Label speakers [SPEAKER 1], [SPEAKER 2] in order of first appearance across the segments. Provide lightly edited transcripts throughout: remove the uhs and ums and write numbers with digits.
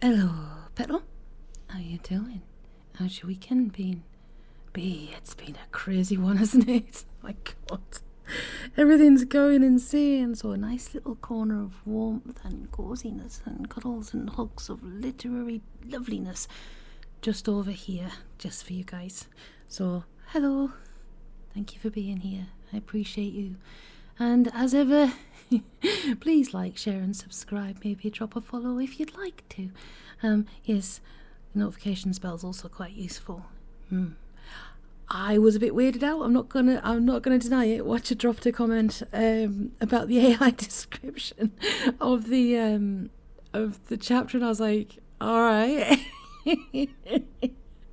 [SPEAKER 1] Hello, Petal. How you doing? How's your weekend been? It's been a crazy one, hasn't it? My God. Everything's going insane. So a nice little corner of warmth and coziness and cuddles and hugs of literary loveliness just over here, just for you guys. So, hello. Thank you for being here. I appreciate you. And as ever, please like, share and subscribe. Maybe drop a follow if you'd like to. Yes, notification bell's also quite useful. I was a bit weirded out. I'm not gonna deny it. Watcher dropped a comment about the AI description of the chapter, and I was like, all right.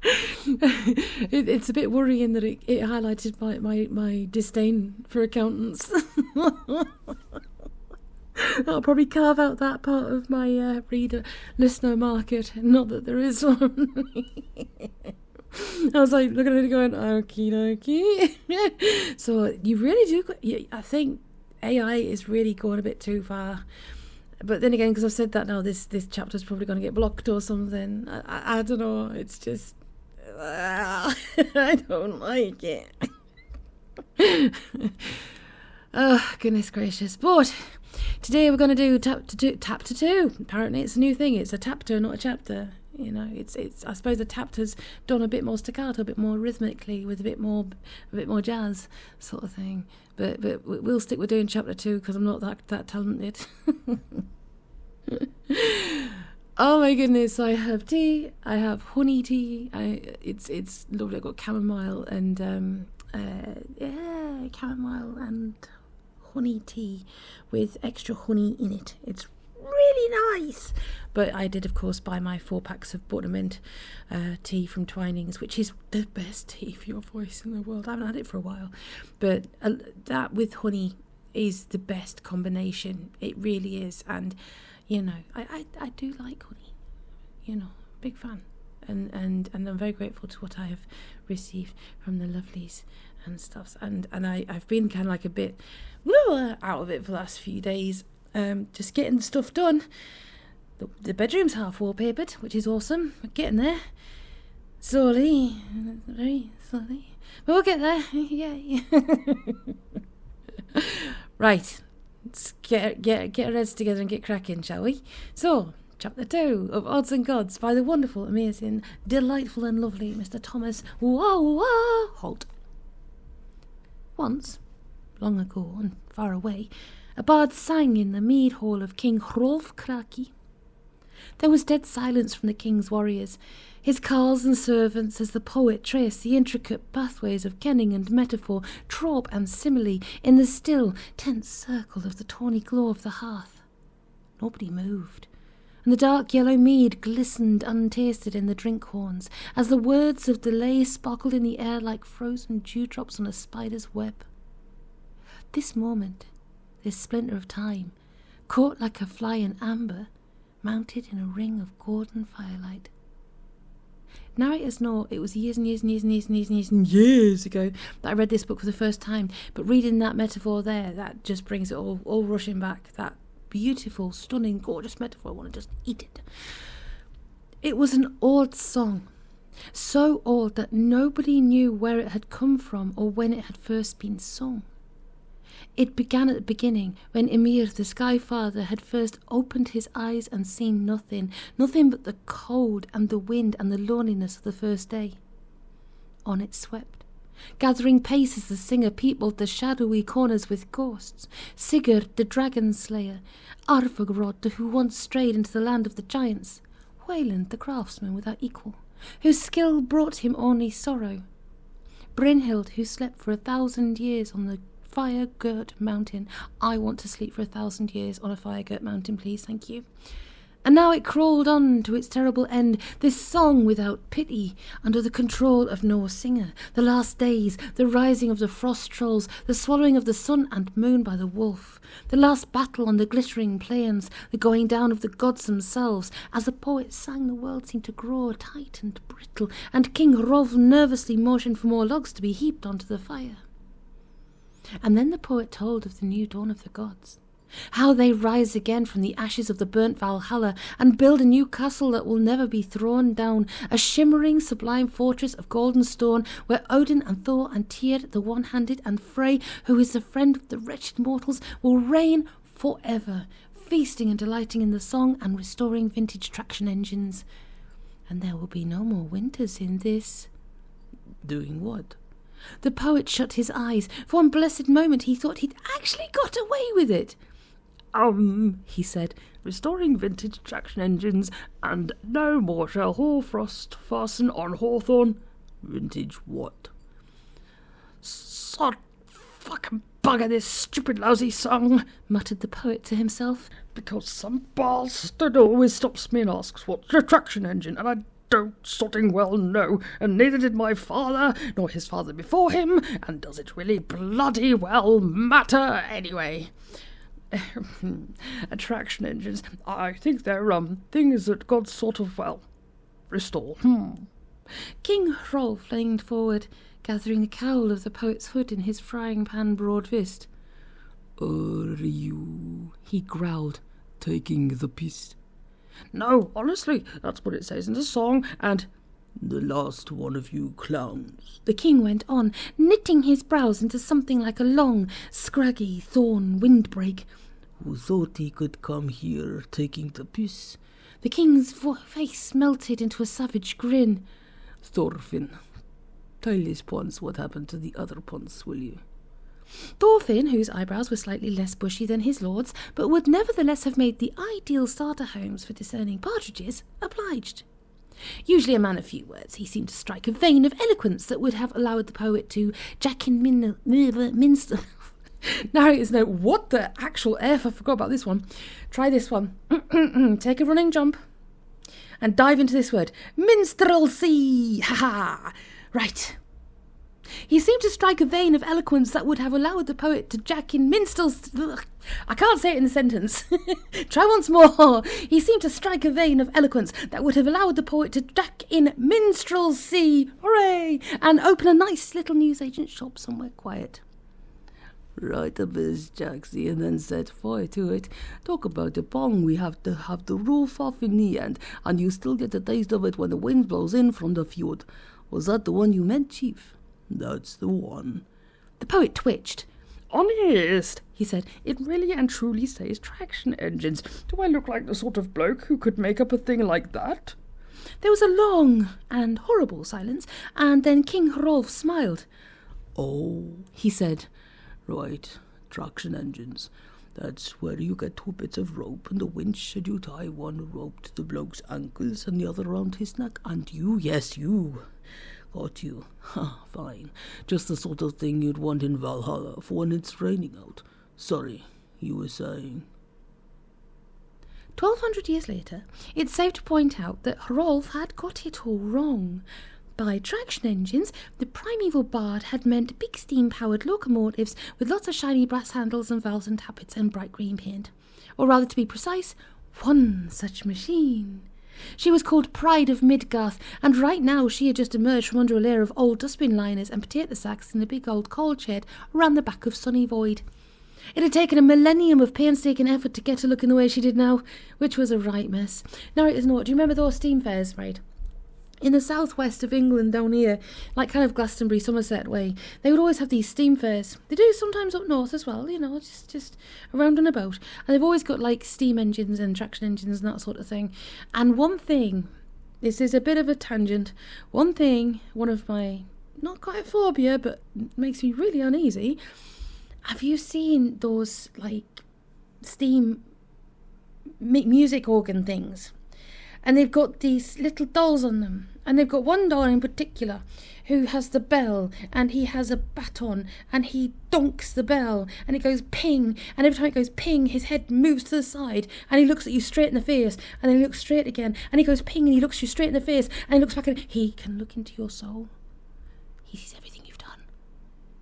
[SPEAKER 1] It's a bit worrying that it highlighted my disdain for accountants. I'll probably carve out that part of my listener market. Not that there is one. I was like looking at it going, okie dokie. So you really do. I think AI is really going a bit too far. But then again, because I've said that now, this chapter's probably going to get blocked or something. I don't know. It's just I don't like it. Oh, goodness gracious. But today we're going to do tap to two. Apparently it's a new thing. It's a tapter, not a chapter. You know, it's. I suppose the tapter's done a bit more staccato, a bit more rhythmically, with a bit more jazz sort of thing. But we'll stick with doing chapter 2 because I'm not that talented. Oh my goodness! I have tea. I have honey tea. It's lovely. I've got chamomile and chamomile and honey tea with extra honey in it. It's really nice. But I did, of course, buy my 4 packs of buttermint tea from Twinings, which is the best tea for your voice in the world. I haven't had it for a while, but that with honey is the best combination. It really is. And you know, I do like honey. You know, big fan. And I'm very grateful to what I have received from the lovelies and stuff. And I've been kind of like a bit out of it for the last few days. Just getting the stuff done. The bedroom's half wallpapered, which is awesome. We're getting there. Slowly. Very slowly. But we'll get there. Yay. Right. Let's get our heads together and get cracking, shall we? So, chapter 2 of Odds and Gods by the wonderful, amazing, delightful and lovely Mr. Thomas Holt. Once, long ago and far away, a bard sang in the mead hall of King Hrolfkraki. There was dead silence from the king's warriors, his carles and servants, as the poet traced the intricate pathways of kenning and metaphor, trope and simile in the still, tense circle of the tawny glow of the hearth. Nobody moved, and the dark yellow mead glistened untasted in the drink horns, as the words of the lay sparkled in the air like frozen dewdrops on a spider's web. This moment, this splinter of time, caught like a fly in amber, mounted in a ring of golden firelight. Narrators know it was years and years and years and years and years and years and years ago that I read this book for the first time, but reading that metaphor there, that just brings it all rushing back. That beautiful, stunning, gorgeous metaphor. I want to just eat it. It was an old song, so old that nobody knew where it had come from or when it had first been sung. It began at the beginning, when Ymir, the Sky Father, had first opened his eyes and seen nothing but the cold and the wind and the loneliness of the first day. On it swept. Gathering pace as the singer peopled the shadowy corners with ghosts. Sigurd, the dragon slayer, Arfagrod, who once strayed into the land of the giants, Wayland, the craftsman without equal, whose skill brought him only sorrow, Brynhild, who slept for 1,000 years on the fire-girt mountain. I want to sleep for 1,000 years on a fire-girt mountain, please, thank you. And now it crawled on to its terrible end, this song without pity, under the control of no singer. The last days, the rising of the frost trolls, the swallowing of the sun and moon by the wolf, the last battle on the glittering plains, the going down of the gods themselves. As the poet sang, the world seemed to grow tight and brittle, and King Hrolf nervously motioned for more logs to be heaped onto the fire. And then the poet told of the new dawn of the gods, How they rise again from the ashes of the burnt Valhalla and build a new castle that will never be thrown down, a shimmering, sublime fortress of golden stone where Odin and Thor and Tyr, the one-handed, and Frey, who is the friend of the wretched mortals, will reign forever, feasting and delighting in the song and restoring vintage traction engines. And there will be no more winters in this. Doing what? The poet shut his eyes. For one blessed moment he thought he'd actually got away with it. He said, restoring vintage traction engines, and no more shall hoarfrost fasten on hawthorn. Vintage what? Sod fucking bugger this stupid lousy song, muttered the poet to himself, because some bastard always stops me and asks what's the traction engine, and I don't sorting well know, and neither did my father, nor his father before him, and does it really bloody well matter anyway? Traction engines, I think they're things that God sort of, restore. King Hrolf leaned forward, gathering the cowl of the poet's hood in his frying-pan broad fist. Are you, he growled, taking the piss? No, honestly, that's what it says in the song, and the last one of you clowns, the king went on, knitting his brows into something like a long, scraggy thorn windbreak, who thought he could come here taking the piss. The king's face melted into a savage grin. Thorfinn, tell his Ponce what happened to the other Ponce, will you? Thorfinn, whose eyebrows were slightly less bushy than his lord's, but would nevertheless have made the ideal starter homes for discerning partridges, obliged. Usually a man of few words, he seemed to strike a vein of eloquence that would have allowed the poet to jack in minster. Narrators know what the actual F, I forgot about this one. Try this one. Take a running jump and dive into this word. Minstrelsy! Ha ha! Right. He seemed to strike a vein of eloquence that would have allowed the poet to jack in minstrels. I can't say it in a sentence. Try once more. He seemed to strike a vein of eloquence that would have allowed the poet to jack in minstrelsy, hooray, and open a nice little newsagent shop somewhere quiet. Right a biz, Jacksy, and then set fire to it. Talk about the pong, we have to have the roof off in the end, and you still get a taste of it when the wind blows in from the fjord. Was that the one you meant, Chief? That's the one. The poet twitched. Honest, he said, it really and truly says traction engines. Do I look like the sort of bloke who could make up a thing like that? There was a long and horrible silence, and then King Hrolf smiled. Oh, he said. Right, traction engines. That's where you get 2 bits of rope and a winch, and you tie one rope to the bloke's ankles and the other around his neck, and you, yes, you, got you. Ha, fine. Just the sort of thing you'd want in Valhalla for when it's raining out. Sorry, you were saying. 1,200 years later, it's safe to point out that Hrolf had got it all wrong. By traction engines, the primeval bard had meant big steam-powered locomotives with lots of shiny brass handles and valves and tappets and bright green paint. Or rather, to be precise, one such machine. She was called Pride of Midgarth, and right now she had just emerged from under a layer of old dustbin liners and potato sacks in a big old coal shed around the back of Sunnyvoyde. It had taken a millennium of painstaking effort to get her looking the way she did now, which was a right mess. Now, it is not. Do you remember those steam fairs, right? In the southwest of England down here, like kind of Glastonbury, Somerset way, they would always have these steam fairs. They do sometimes up north as well, you know, just around and about. And they've always got like steam engines and traction engines and that sort of thing. And one thing, this is a bit of a tangent, one of my, not quite a phobia, but makes me really uneasy. Have you seen those like steam music organ things? And they've got these little dolls on them. And they've got one doll in particular who has the bell, and he has a baton, and he donks the bell, and it goes ping, and every time it goes ping, his head moves to the side, and he looks at you straight in the face, and then he looks straight again, and he goes ping, and he looks you straight in the face, and he looks back, and he can look into your soul. He sees everything you've done.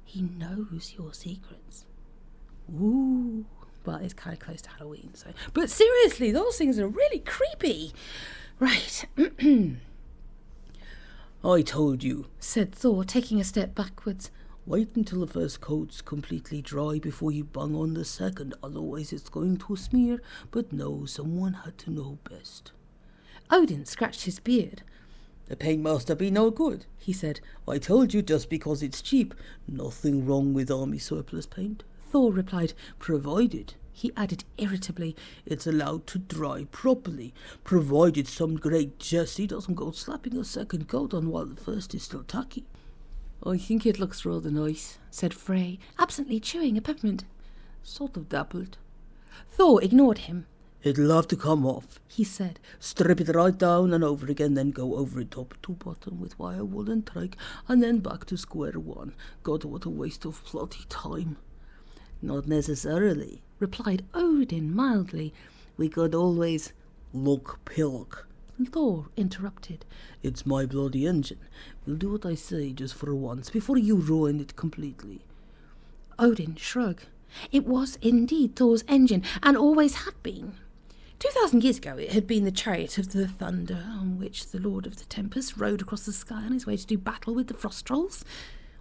[SPEAKER 1] He knows your secrets. Ooh. But it's kind of close to Halloween, so. But seriously, those things are really creepy. Right. I told you, said Thor, taking a step backwards.
[SPEAKER 2] Wait until the first coat's completely dry before you bung on the second, otherwise it's going to smear. But no, someone had to know best.
[SPEAKER 1] Odin scratched his beard.
[SPEAKER 2] The paint must have been no good, he said. I told you just because it's cheap. Nothing wrong with army surplus paint,
[SPEAKER 1] Thor replied,
[SPEAKER 2] provided, he added irritably, it's allowed to dry properly, provided some great Jesse doesn't go slapping a second coat on while the first is still tacky.
[SPEAKER 1] I think it looks rather nice, said Frey, absently chewing a peppermint.
[SPEAKER 2] Sort of dappled.
[SPEAKER 1] Thor ignored him.
[SPEAKER 2] It'll have to come off,
[SPEAKER 1] he said.
[SPEAKER 2] Strip it right down and over again, then go over it top to bottom with wire, wool and trike, and then back to square one. God, what a waste of bloody time. Not necessarily, replied Odin mildly. We could always look pilk.
[SPEAKER 1] Thor interrupted.
[SPEAKER 2] It's my bloody engine. We'll do what I say just for once, before you ruin it completely.
[SPEAKER 1] Odin shrugged. It was indeed Thor's engine, and always had been. 2,000 years ago it had been the chariot of the thunder on which the Lord of the Tempest rode across the sky on his way to do battle with the frost trolls.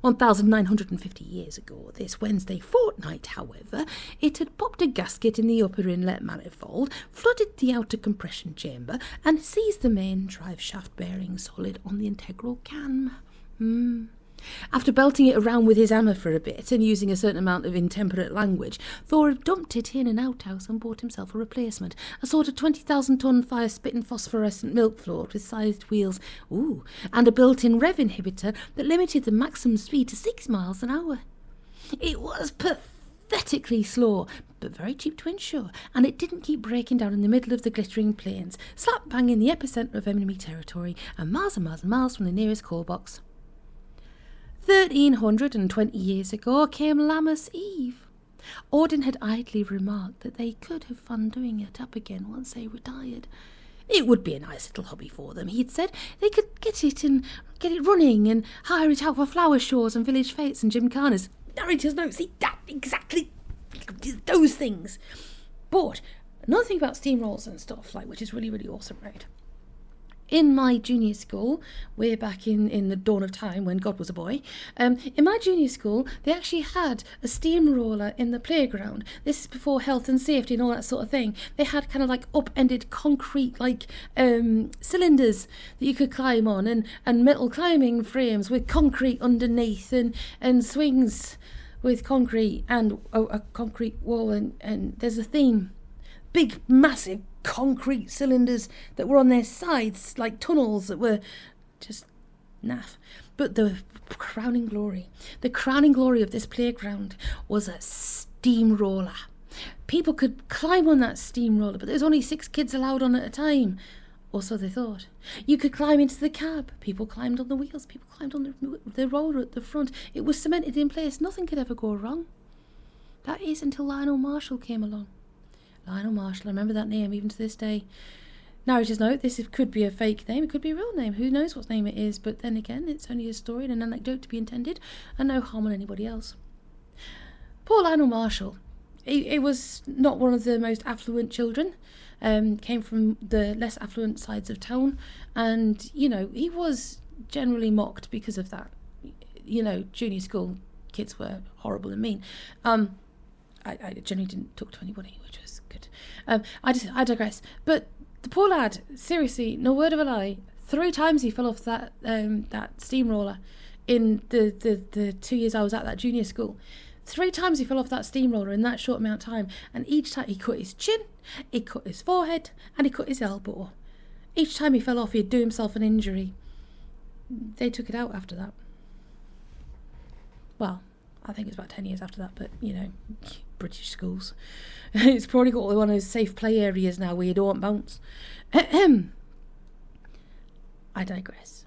[SPEAKER 1] 1,950 years ago, this Wednesday fortnight, however, it had popped a gasket in the upper inlet manifold, flooded the outer compression chamber, and seized the main drive shaft bearing solid on the integral cam. After belting it around with his hammer for a bit and using a certain amount of intemperate language, Thor dumped it in an outhouse and bought himself a replacement, a sort of 20,000-ton fire-spitting phosphorescent milk float with sized wheels, and a built-in rev inhibitor that limited the maximum speed to 6 miles an hour. It was pathetically slow, but very cheap to insure, and it didn't keep breaking down in the middle of the glittering plains, slap bang in the epicentre of enemy territory, and miles from the nearest call box. 1,320 years ago came Lammas Eve. Odin had idly remarked that they could have fun doing it up again once they retired. It would be a nice little hobby for them, he'd said. They could get it running and hire it out for flower shows and village fetes and gymkhanas. Narrator's note, see that, exactly, those things. But another thing about steamrolls and stuff, which is really, really awesome, right? In my junior school, way back in the dawn of time when God was a boy, in my junior school, they actually had a steamroller in the playground. This is before health and safety and all that sort of thing. They had kind of up-ended concrete, cylinders that you could climb on and metal climbing frames with concrete underneath and swings with concrete and a concrete wall and there's a theme. Big, massive concrete cylinders that were on their sides, like tunnels that were just naff. But the crowning glory of this playground was a steamroller. People could climb on that steamroller, but there was only 6 kids allowed on at a time. Or so they thought. You could climb into the cab. People climbed on the wheels. People climbed on the roller at the front. It was cemented in place. Nothing could ever go wrong. That is until Lionel Marshall came along. Lionel Marshall, I remember that name even to this day. Narrator's note, this could be a fake name, it could be a real name, who knows what name it is, but then again, it's only a story and an anecdote to be intended, and no harm on anybody else. Poor Lionel Marshall. He was not one of the most affluent children, came from the less affluent sides of town, and, he was generally mocked because of that. Junior school kids were horrible and mean. I generally didn't talk to anybody, which was good. I digress. But the poor lad, seriously, no word of a lie, 3 times he fell off that steamroller in the 2 years I was at that junior school. 3 times he fell off that steamroller in that short amount of time, and each time he cut his chin, he cut his forehead, and he cut his elbow. Each time he fell off, he'd do himself an injury. They took it out after that. Well, I think it's about 10 years after that, but, British schools. It's probably got one of those safe play areas now where you don't bounce. I digress.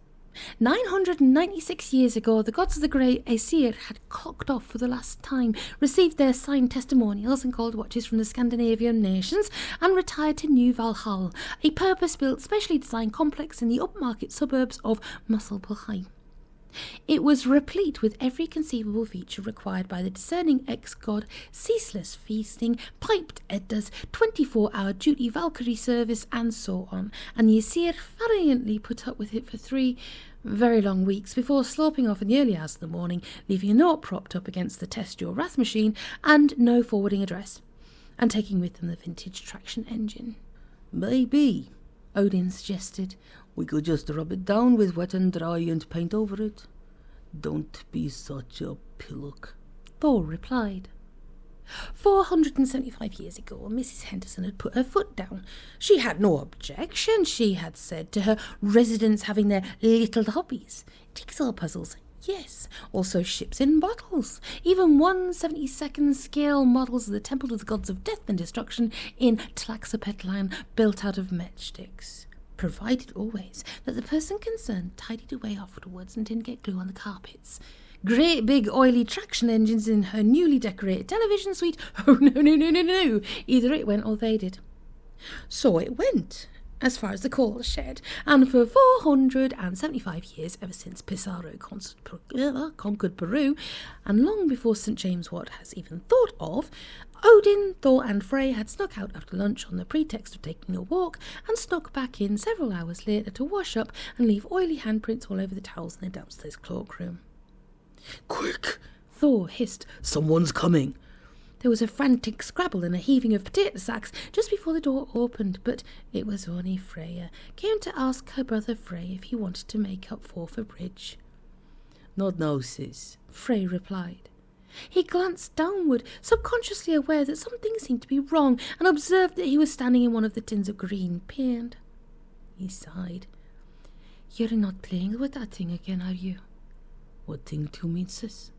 [SPEAKER 1] 996 years ago, the gods of the great Aesir had clocked off for the last time, received their signed testimonials and gold watches from the Scandinavian nations, and retired to New Valhall, a purpose-built, specially designed complex in the upmarket suburbs of Musselburgh. It was replete with every conceivable feature required by the discerning ex-god, ceaseless feasting, piped eddas, 24-hour duty Valkyrie service, and so on, and the Aesir valiantly put up with it for 3 very long weeks before sloping off in the early hours of the morning, leaving a note propped up against the test your wrath machine and no forwarding address, and taking with them the vintage traction engine.
[SPEAKER 2] Maybe,
[SPEAKER 1] Odin suggested.
[SPEAKER 2] we could just rub it down with wet and dry and paint over it. Don't be such a pillock,
[SPEAKER 1] Thor replied. 475 years ago, Mrs. Henderson had put her foot down. She had no objection, she had said, to her residents having their little hobbies. Jigsaw puzzles, yes. Also ships in bottles. Even 1/72nd scale models of the Temple of the Gods of Death and Destruction in Tlaxcapetlan built out of matchsticks. Provided always that the person concerned tidied away afterwards and didn't get glue on the carpets. Great big oily traction engines in her newly decorated television suite. Oh, no. Either it went or they did. So it went, as far as the coal shed, and for 475 years, ever since Pizarro conquered Peru, and long before St. James Watt has even thought of, Odin, Thor and Frey had snuck out after lunch on the pretext of taking a walk, and snuck back in several hours later to wash up and leave oily handprints all over the towels in the downstairs cloakroom.
[SPEAKER 2] Quick,
[SPEAKER 1] Thor hissed.
[SPEAKER 2] Someone's coming.
[SPEAKER 1] There was a frantic scrabble and a heaving of potato sacks just before the door opened, but it was only Freya, came to ask her brother Frey if he wanted to make up for bridge.
[SPEAKER 2] Not now, sis,
[SPEAKER 1] Frey replied. He glanced downward, subconsciously aware that something seemed to be wrong, and observed that he was standing in one of the tins of green paint. He sighed. You're not playing with that thing again, are you?
[SPEAKER 2] What thing do you mean, sis?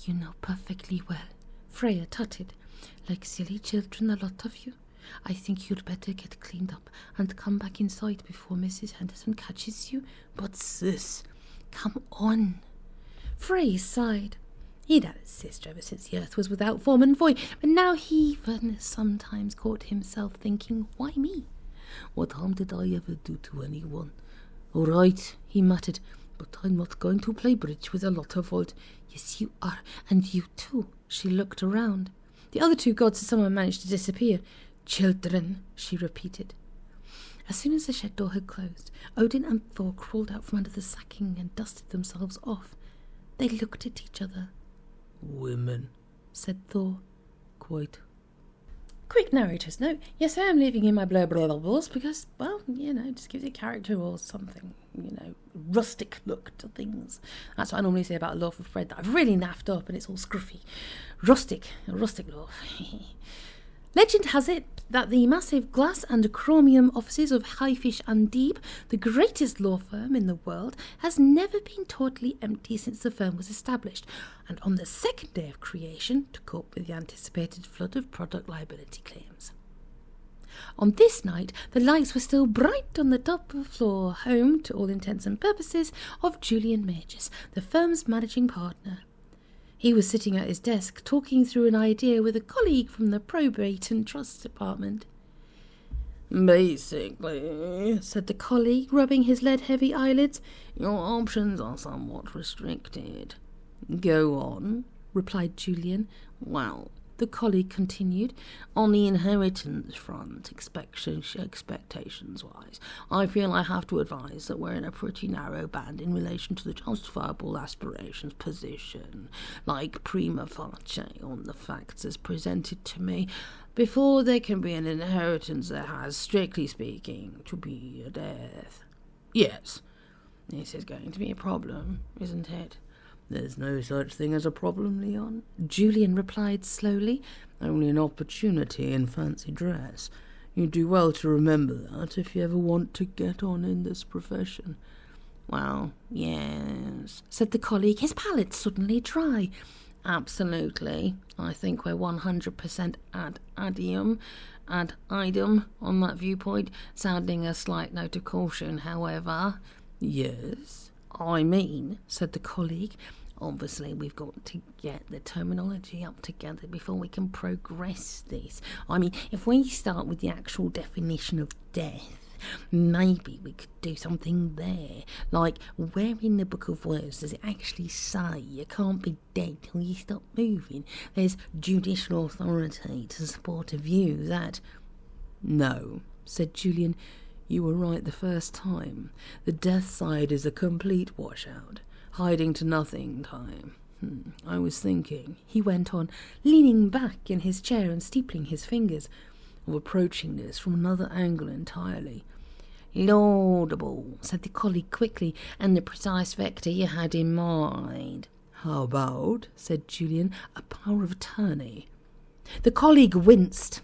[SPEAKER 1] You know perfectly well, Freya tutted. Like silly children, a lot of you. I think you'd better get cleaned up and come back inside before Mrs. Henderson catches you.
[SPEAKER 2] But sis...
[SPEAKER 1] Come on. Frey sighed. He'd had a sister ever since the earth was without form and void, but now he even sometimes caught himself thinking, why me?
[SPEAKER 2] What harm did I ever do to anyone? All right, he muttered, but I'm not going to play bridge with a lot of old...
[SPEAKER 1] Yes, you are, and you too. She looked around. The other 2 gods had somehow managed to disappear. Children, she repeated. As soon as the shed door had closed, Odin and Thor crawled out from under the sacking and dusted themselves off. They looked at each other.
[SPEAKER 2] Women,
[SPEAKER 1] said Thor.
[SPEAKER 2] Quite.
[SPEAKER 1] Quick narrator's note. Yes, I am leaving in my blurbles because, well, just gives it character or something, rustic look to things. That's what I normally say about a loaf of bread that I've really naffed up and it's all scruffy. A rustic loaf. Legend has it that the massive glass and chromium offices of Highfish and Deeb, the greatest law firm in the world, has never been totally empty since the firm was established, and on the second day of creation, to cope with the anticipated flood of product liability claims. On this night, the lights were still bright on the top floor, home, to all intents and purposes, of Julian Majors, the firm's managing partner. He was sitting at his desk, talking through an idea with a colleague from the Probate and Trust Department.
[SPEAKER 2] Basically,
[SPEAKER 1] said the colleague, rubbing his lead-heavy eyelids,
[SPEAKER 2] your options are somewhat restricted.
[SPEAKER 1] Go on, replied Julian.
[SPEAKER 2] Well,
[SPEAKER 1] the colleague continued,
[SPEAKER 2] on the inheritance front, expectations-wise, I feel I have to advise that we're in a pretty narrow band in relation to the justifiable aspirations position, like prima facie on the facts as presented to me. Before there can be an inheritance, there has, strictly speaking, to be a death. Yes, this is going to be a problem, isn't it? There's no such thing as a problem, Leon,
[SPEAKER 1] Julian replied slowly.
[SPEAKER 2] Only an opportunity in fancy dress. You do well to remember that if you ever want to get on in this profession. Well, yes,
[SPEAKER 1] said the colleague, his palate suddenly dry.
[SPEAKER 2] Absolutely. I think we're 100% ad idem on that viewpoint, sounding a slight note of caution, however.
[SPEAKER 1] Yes,
[SPEAKER 2] I mean, said the colleague, obviously we've got to get the terminology up together before we can progress this. I mean, if we start with the actual definition of death, maybe we could do something there. Like, where in the Book of Words does it actually say you can't be dead till you stop moving? There's judicial authority to support a view that... No, said Julian, you were right the first time. The death side is a complete washout. Hiding to nothing time. I was thinking, he went on, leaning back in his chair and steepling his fingers, of approaching this from another angle entirely. Laudable, said the colleague quickly, and the precise vector you had in mind. How about, said Julian, a power of attorney? The colleague winced.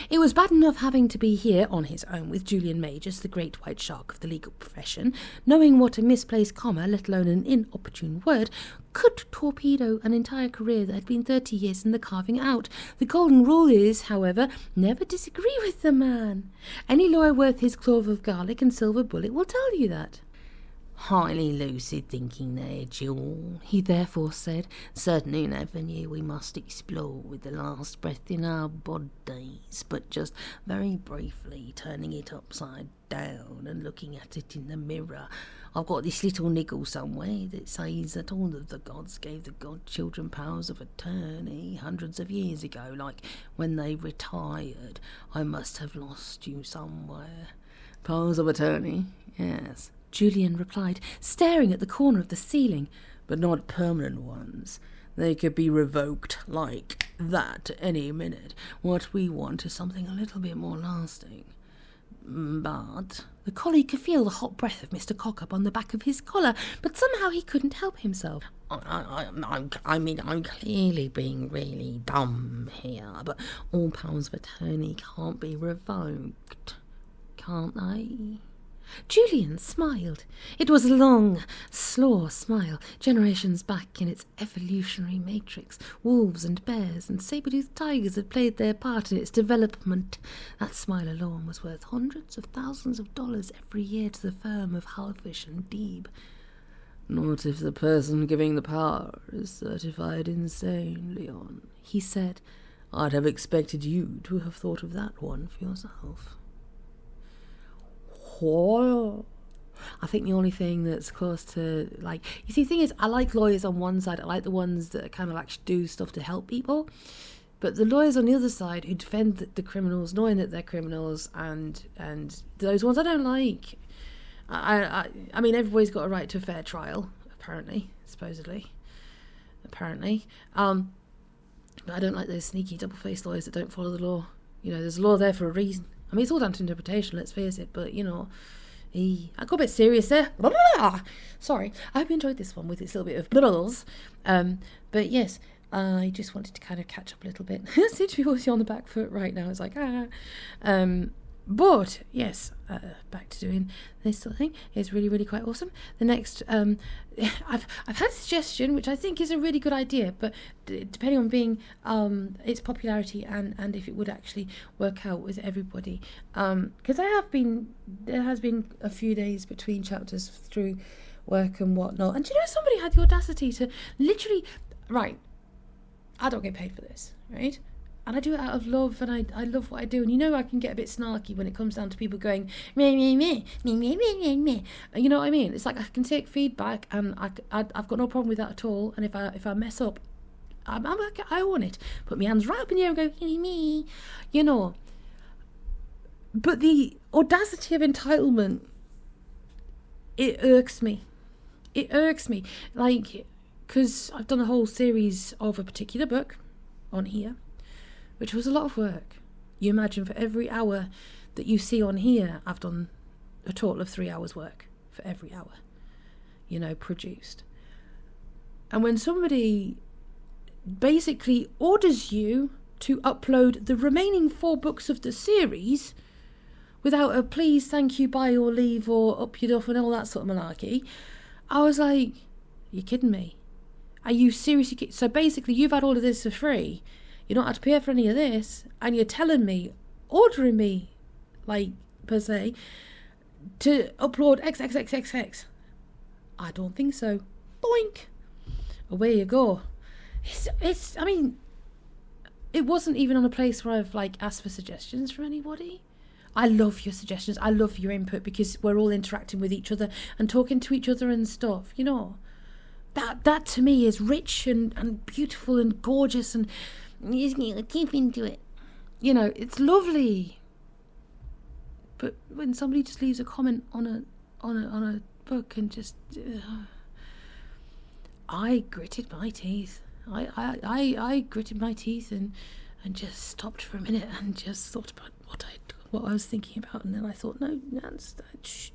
[SPEAKER 2] It was bad enough having to be here on his own with Julian Majors, the great white shark of the legal profession, knowing what a misplaced comma, let alone an inopportune word, could torpedo an entire career that had been 30 years in the carving out. The golden rule is, however, never disagree with the man. Any lawyer worth his clove of garlic and silver bullet will tell you that. Highly lucid thinking there, Jewel, he therefore said. Certainly an avenue we must explore with the last breath in our bodies, but just very briefly turning it upside down and looking at it in the mirror. I've got this little niggle somewhere that says that all of the gods gave the godchildren powers of attorney hundreds of years ago, like when they retired. I must have lost you somewhere. Powers of attorney? Yes. Julian replied, staring at the corner of the ceiling. But not permanent ones. They could be revoked like that any minute. What we want is something a little bit more lasting. But the colleague could feel the hot breath of Mr. Cock-up on the back of his collar, but somehow he couldn't help himself. I'm clearly being really dumb here, but all powers of attorney can't be revoked, can't they? Julian smiled. It was a long, slow smile, generations back in its evolutionary matrix. Wolves and bears and saber-toothed tigers had played their part in its development. That smile alone was worth hundreds of thousands of dollars every year to the firm of Halfish and Deeb. Not if the person giving the power is certified insane, Leon, he said. I'd have expected you to have thought of that one for yourself. I think the only thing that's close to, like, you see, the thing is, I like lawyers on one side. I like the ones that kind of actually do stuff to help people. But the lawyers on the other side who defend the criminals, knowing that they're criminals, and those ones I don't like. I mean, everybody's got a right to a fair trial, apparently, supposedly. But I don't like those sneaky double-faced lawyers that don't follow the law. You know, there's a law there for a reason. I mean, it's all down to interpretation, let's face it, but, you know, I got a bit serious there. Sorry. I hope you enjoyed this one with its little bit of bubbles. But yes, I just wanted to kind of catch up a little bit. I seem to be always on the back foot right now. It's like, But, yes, back to doing this sort of thing. It's really, really quite awesome. The next, I've had a suggestion, which I think is a really good idea, but depending on being its popularity and if it would actually work out with everybody. Because there has been a few days between chapters through work and whatnot. And do you know, somebody had the audacity to literally, right, I don't get paid for this, right? And I do it out of love, and I love what I do. And you know, I can get a bit snarky when it comes down to people going, meh, meh, meh, meh, meh, meh, meh, meh. You know what I mean? It's like I can take feedback, and I've got no problem with that at all. And if I mess up, I'm like, I own it. Put my hands right up in the air and go, me, you know. But the audacity of entitlement, it irks me. It irks me. Like, because I've done a whole series of a particular book on here, which was a lot of work. You imagine, for every hour that you see on here, I've done a total of 3 hours work for every hour, you know, produced. And when somebody basically orders you to upload the remaining 4 books of the series without a please, thank you, bye or leave or up your duff and all that sort of malarkey, I was like, you're kidding me? Are you seriously kidding? So basically, you've had all of this for free. You don't have to pay for any of this, and you're telling me, ordering me, like, per se, to upload XXXXX. I don't think so. Boink! Away you go. I mean, it wasn't even on a place where I've, like, asked for suggestions from anybody.
[SPEAKER 1] I love your suggestions. I love your input, because we're all interacting with each other and talking to each other and stuff, you know. That to me is rich and beautiful and gorgeous, and you just get deep into it. You know, it's lovely. But when somebody just leaves a comment on a book and just... I gritted my teeth. I gritted my teeth and just stopped for a minute and just thought about what I was thinking about, and then I thought, no, shh.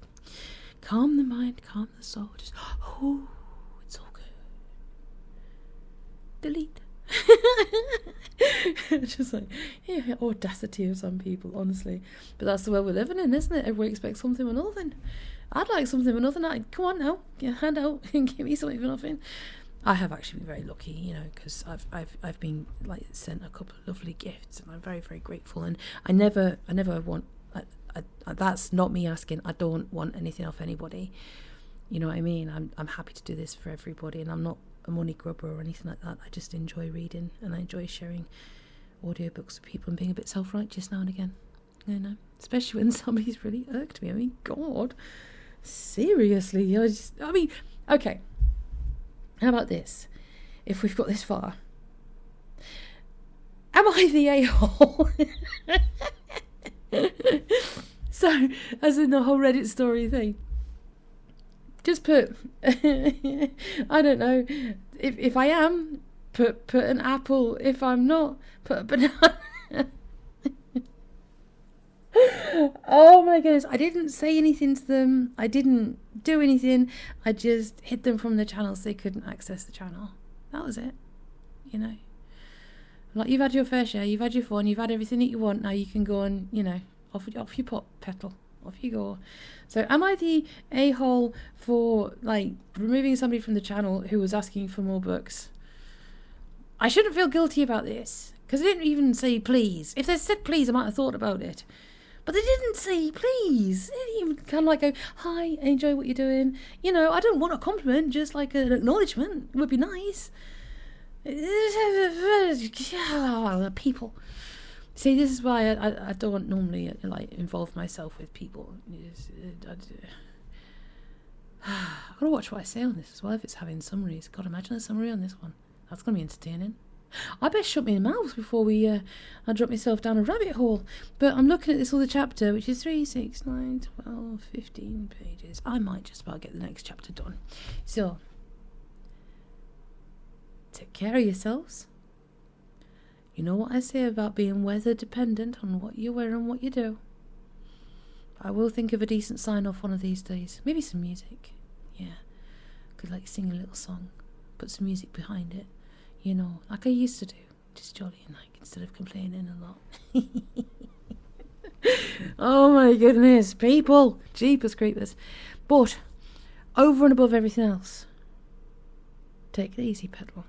[SPEAKER 1] Calm the mind, calm the soul. Just, it's all good. Delete. Just like, yeah, audacity of some people, honestly. But that's the world we're living in, isn't it? Everybody expects something for nothing. I'd like something for nothing. Come on now, get a hand out and give me something for nothing. I have actually been very lucky, you know, because I've been like sent a couple of lovely gifts, and I'm very, very grateful. And I never want. That's not me asking. I don't want anything off anybody. You know what I mean? I'm happy to do this for everybody, and I'm not a money grubber or anything like that. I just enjoy reading, and I enjoy sharing audiobooks with people and being a bit self-righteous now and again. You know, especially when somebody's really irked me. I mean, God, seriously, okay. How about this? If we've got this far, am I the a-hole? So, as in the whole Reddit story thing, just put, I don't know, if I am, put an apple. If I'm not, put a banana. Oh my goodness, I didn't say anything to them. I didn't do anything. I just hid them from the channel so they couldn't access the channel. That was it. You know, like, you've had your fair share, you've had your fun, you've had everything that you want. Now you can go and, you know, off you pop, petal. Off you go. So am I the a-hole for, like, removing somebody from the channel who was asking for more books? I shouldn't feel guilty about this, because they didn't even say please. If they said please, I might have thought about it. But they didn't say please. They didn't even kind of like go, hi, I enjoy what you're doing. You know, I don't want a compliment, just like an acknowledgement would be nice. People. See, this is why I don't normally like involve myself with people. I gotta watch what I say on this as well, if it's having summaries. God, imagine a summary on this one. That's gonna be entertaining. I best shut my mouth before I drop myself down a rabbit hole. But I'm looking at this other chapter, which is 3, 6, 9, 12, 15 pages. I might just about get the next chapter done. So, take care of yourselves. You know what I say about being weather dependent on what you wear and what you do. I will think of a decent sign off one of these days. Maybe some music. Yeah. Could like sing a little song, put some music behind it. You know, like I used to do. Just jolly and like, instead of complaining a lot. Oh my goodness, people. Jeepers creepers. But, over and above everything else, take it easy, petal.